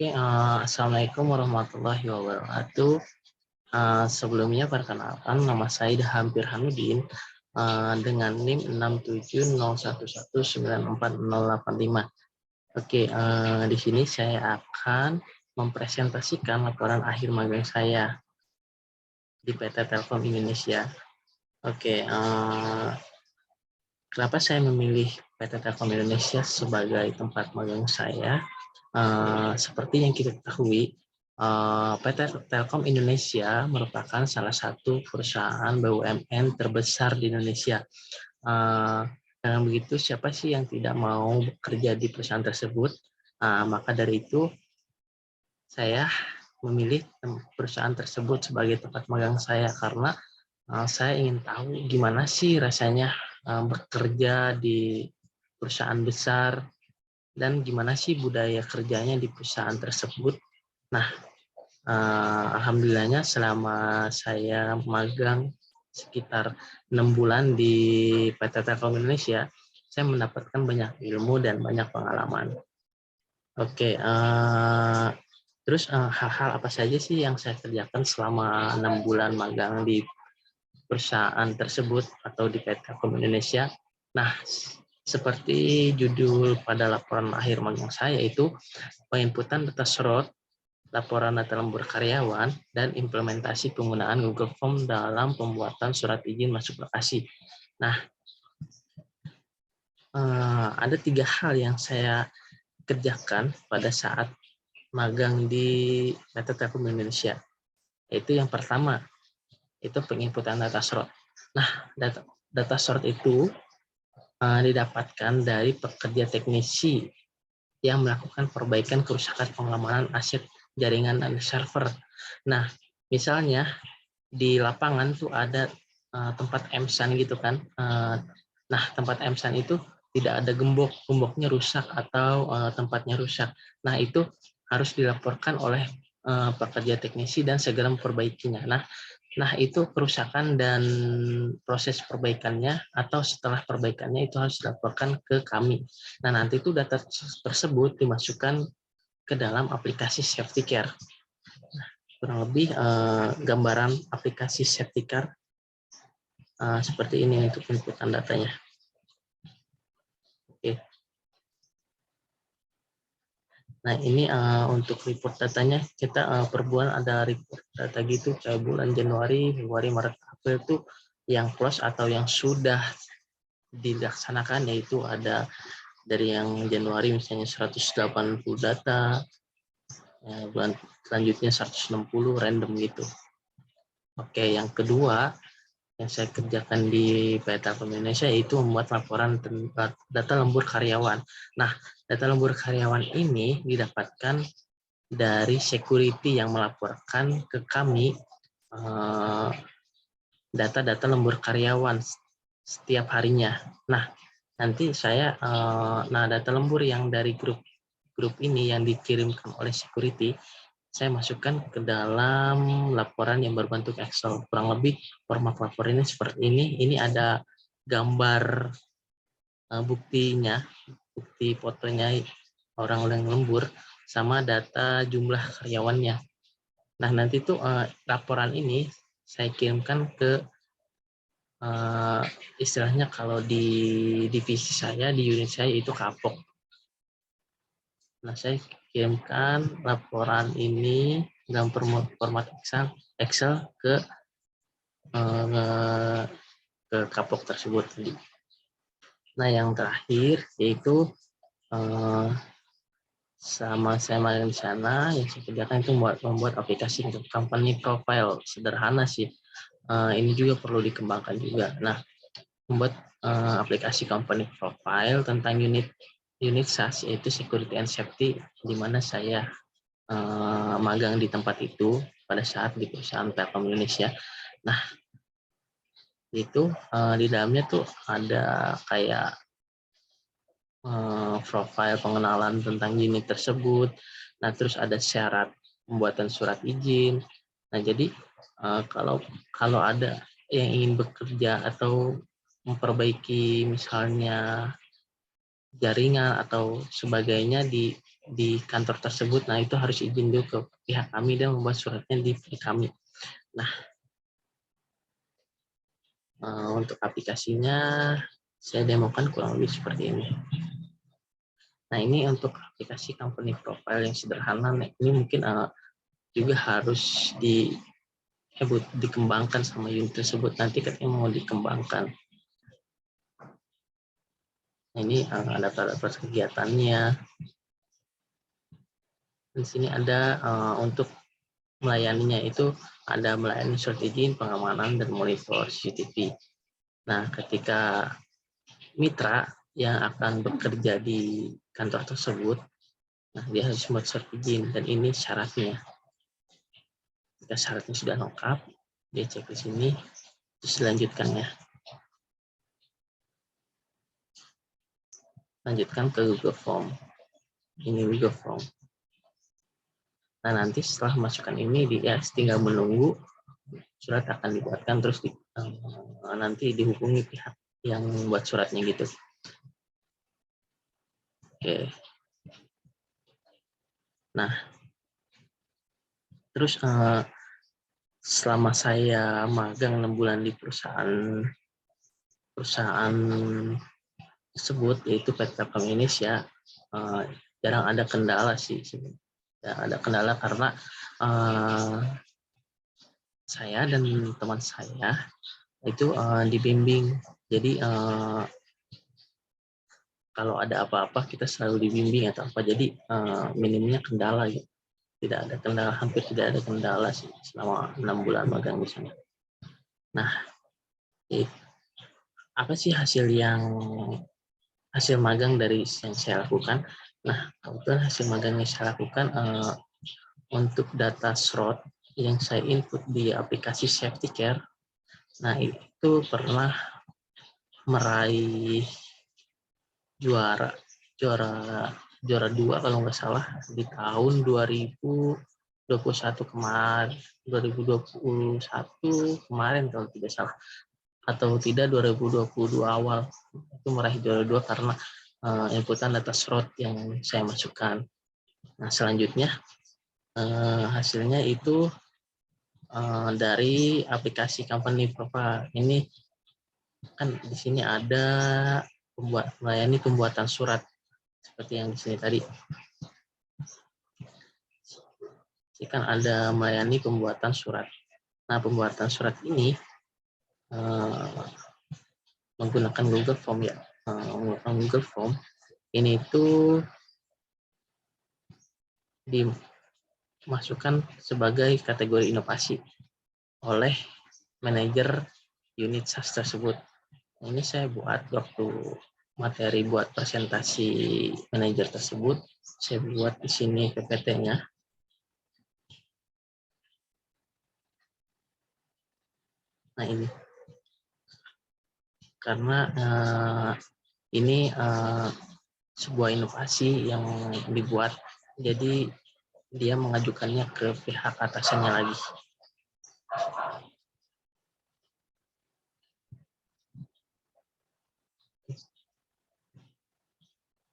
Assalamualaikum warahmatullahi wabarakatuh. Sebelumnya perkenalkan nama saya Hampir Hamidin dengan NIM 67011194085. Di sini saya akan mempresentasikan laporan akhir magang saya di PT Telkom Indonesia. Kenapa saya memilih PT Telkom Indonesia sebagai tempat magang saya? Seperti yang kita ketahui, PT Telkom Indonesia merupakan salah satu perusahaan BUMN terbesar di Indonesia. Dengan begitu, siapa sih yang tidak mau bekerja di perusahaan tersebut? Maka dari itu, saya memilih perusahaan tersebut sebagai tempat magang saya karena saya ingin tahu gimana sih rasanya bekerja di perusahaan besar dan gimana sih budaya kerjanya di perusahaan tersebut. Nah, alhamdulillahnya selama saya magang sekitar 6 bulan di PT Telkom Indonesia, saya mendapatkan banyak ilmu dan banyak pengalaman. Terus hal-hal apa saja sih yang saya kerjakan selama 6 bulan magang di perusahaan tersebut atau di PT Telkom Indonesia? Nah, seperti judul pada laporan akhir magang saya itu penginputan data SROT, laporan data lembur karyawan, dan implementasi penggunaan Google Form dalam pembuatan surat izin masuk lokasi. Nah, ada 3 hal yang saya kerjakan pada saat magang di PT Telkom Indonesia. Yaitu yang pertama, itu penginputan data SROT. Nah, data SROT itu didapatkan dari pekerja teknisi yang melakukan perbaikan kerusakan pengamanan aset jaringan dan server. Nah, misalnya di lapangan tuh ada tempat emsan gitu kan. Nah, tempat emsan itu tidak ada gemboknya rusak atau tempatnya rusak. Nah, itu harus dilaporkan oleh pekerja teknisi dan segera memperbaikinya. Nah, itu kerusakan dan proses perbaikannya atau setelah perbaikannya itu harus dilaporkan ke kami. Nah, nanti itu data tersebut dimasukkan ke dalam aplikasi SafetyCare. Kurang lebih gambaran aplikasi SafetyCare seperti ini untuk inputan datanya. Nah, ini untuk report datanya, kita per bulan ada report data gitu, kayak bulan Januari, Februari, Maret, April itu yang close atau yang sudah dilaksanakan, yaitu ada dari yang Januari misalnya 180 data, bulan selanjutnya 160 random gitu. Yang kedua yang saya kerjakan di PT Telkom Indonesia yaitu membuat laporan tentang data lembur karyawan. Nah, data lembur karyawan ini didapatkan dari security yang melaporkan ke kami data-data lembur karyawan setiap harinya. Nah, nanti saya data lembur yang dari grup ini yang dikirimkan oleh security, saya masukkan ke dalam laporan yang berbentuk Excel. Kurang lebih format laporan ini seperti ini. Ini ada gambar buktinya, bukti fotonya orang yang lembur, sama data jumlah karyawannya. Nah, nanti tuh laporan ini saya kirimkan ke istilahnya kalau di divisi saya, di unit saya itu kapok. Nah, saya kirimkan laporan ini dalam format Excel ke kapok tersebut. Nah, yang terakhir yaitu sama saya magang di sana, yang saya kerjakan itu membuat aplikasi untuk company profile. Sederhana sih. Ini juga perlu dikembangkan juga. Nah, membuat aplikasi company profile tentang unit SaaS, yaitu security and safety, di mana saya magang di tempat itu pada saat di perusahaan Telkom Indonesia. Nah, itu di dalamnya tuh ada kayak profil pengenalan tentang unit tersebut. Nah, terus ada syarat pembuatan surat izin. Nah, jadi kalau ada yang ingin bekerja atau memperbaiki misalnya jaringan atau sebagainya di di kantor tersebut. Nah, itu harus izin dulu ke pihak kami dan membuat suratnya di kami. Nah, untuk aplikasinya saya demokan kurang lebih seperti ini. Nah, ini untuk aplikasi company profile yang sederhana. Nah, ini mungkin juga harus dikembangkan sama unit tersebut nanti ketika mau dikembangkan. Nah, ini ada daftar kegiatannya. Di sini ada untuk melayaninya itu ada melayani surat izin, pengamanan, dan monitor CCTV. Nah, ketika mitra yang akan bekerja di kantor tersebut, nah dia harus membuat surat izin, dan ini syaratnya. Jika syaratnya sudah lengkap, dia cek di sini, terus dilanjutkan ya. Lanjutkan ke Google Form. Ini Google Form. Nah, nanti setelah masukkan ini, dia tinggal menunggu surat akan dibuatkan, terus nanti dihubungi pihak yang buat suratnya gitu. Oke. Nah, terus selama saya magang 6 bulan di perusahaan tersebut, yaitu PT Telkom Indonesia, jarang ada kendala sih. Ada kendala karena saya dan teman saya itu dibimbing. Jadi kalau ada apa-apa kita selalu dibimbing atau apa. Jadi minimnya kendala gitu. Tidak ada kendala, hampir tidak ada kendala sih selama 6 bulan magang di sana. Nah, apa sih hasil magang dari yang saya lakukan? Nah, kebetulan hasil magang yang saya lakukan untuk data SROT yang saya input di aplikasi Safety Care. Nah, itu pernah meraih juara 2 kalau nggak salah di tahun 2021 kemarin, 2021 kemarin kalau tidak salah, atau tidak 2022 awal, itu meraih juara 2 karena inputan data SROT yang saya masukkan. Nah, selanjutnya hasilnya itu dari aplikasi company profile. Ini kan di sini ada melayani pembuatan surat seperti yang di sini tadi. Ini kan ada melayani pembuatan surat. Nah, pembuatan surat ini menggunakan Google Form ya. Menggunakan Google Form ini itu dimasukkan sebagai kategori inovasi oleh manajer unit SAS tersebut. Ini saya buat waktu materi buat presentasi manajer tersebut, saya buat di sini PPT-nya. Nah, ini karena ini sebuah inovasi yang dibuat, jadi dia mengajukannya ke pihak atasannya lagi.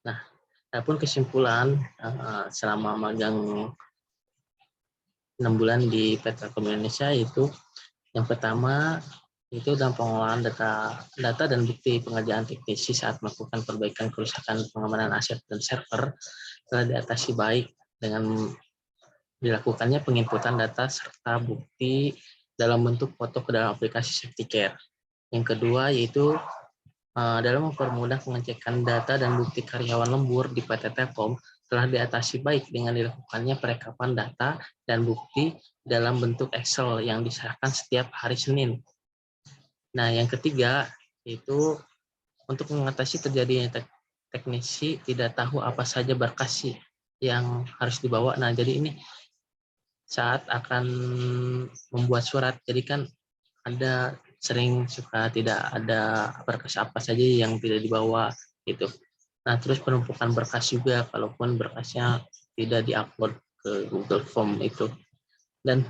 Nah, adapun kesimpulan selama magang 6 bulan di PT Telkom Indonesia itu, yang pertama itu dalam pengolahan data dan bukti pengerjaan teknisi saat melakukan perbaikan kerusakan pengamanan aset dan server telah diatasi baik dengan dilakukannya penginputan data serta bukti dalam bentuk foto ke dalam aplikasi Safety Care. Yang kedua yaitu dalam mempermudah pengecekan data dan bukti karyawan lembur di PT Telkom telah diatasi baik dengan dilakukannya perekapan data dan bukti dalam bentuk Excel yang diserahkan setiap hari Senin. Nah, yang ketiga itu untuk mengatasi terjadinya teknisi tidak tahu apa saja berkas yang harus dibawa. Nah, jadi ini saat akan membuat surat, jadi kan ada sering suka tidak ada berkas apa saja yang tidak dibawa gitu. Nah, terus penumpukan berkas juga, kalaupun berkasnya tidak diupload ke Google Form itu. Dan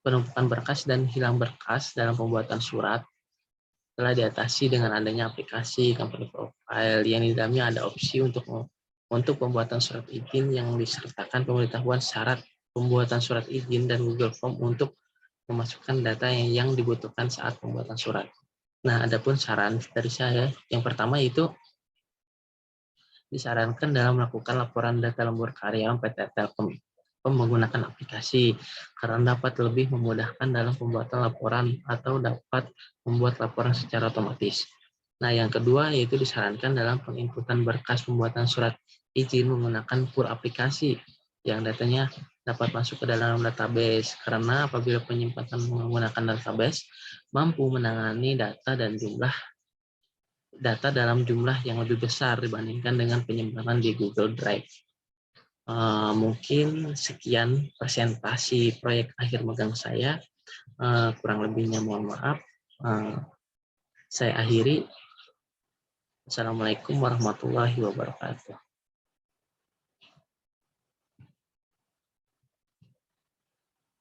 penumpukan berkas dan hilang berkas dalam pembuatan surat telah diatasi dengan adanya aplikasi company profile yang di dalamnya ada opsi untuk Untuk pembuatan surat izin yang disertakan pemberitahuan syarat pembuatan surat izin dan Google Form untuk memasukkan data yang dibutuhkan saat pembuatan surat. Nah, adapun saran dari saya, yang pertama itu disarankan dalam melakukan laporan data lembur karyawan PT Telkom menggunakan aplikasi karena dapat lebih memudahkan dalam pembuatan laporan atau dapat membuat laporan secara otomatis. Nah, yang kedua yaitu disarankan dalam penginputan berkas pembuatan surat izin menggunakan pur aplikasi yang datanya dapat masuk ke dalam database karena apabila penyimpanan menggunakan database mampu menangani data dalam jumlah yang lebih besar dibandingkan dengan penyimpanan di Google Drive. Mungkin sekian presentasi proyek akhir magang saya. Kurang lebihnya mohon maaf. Saya akhiri. Assalamualaikum warahmatullahi wabarakatuh.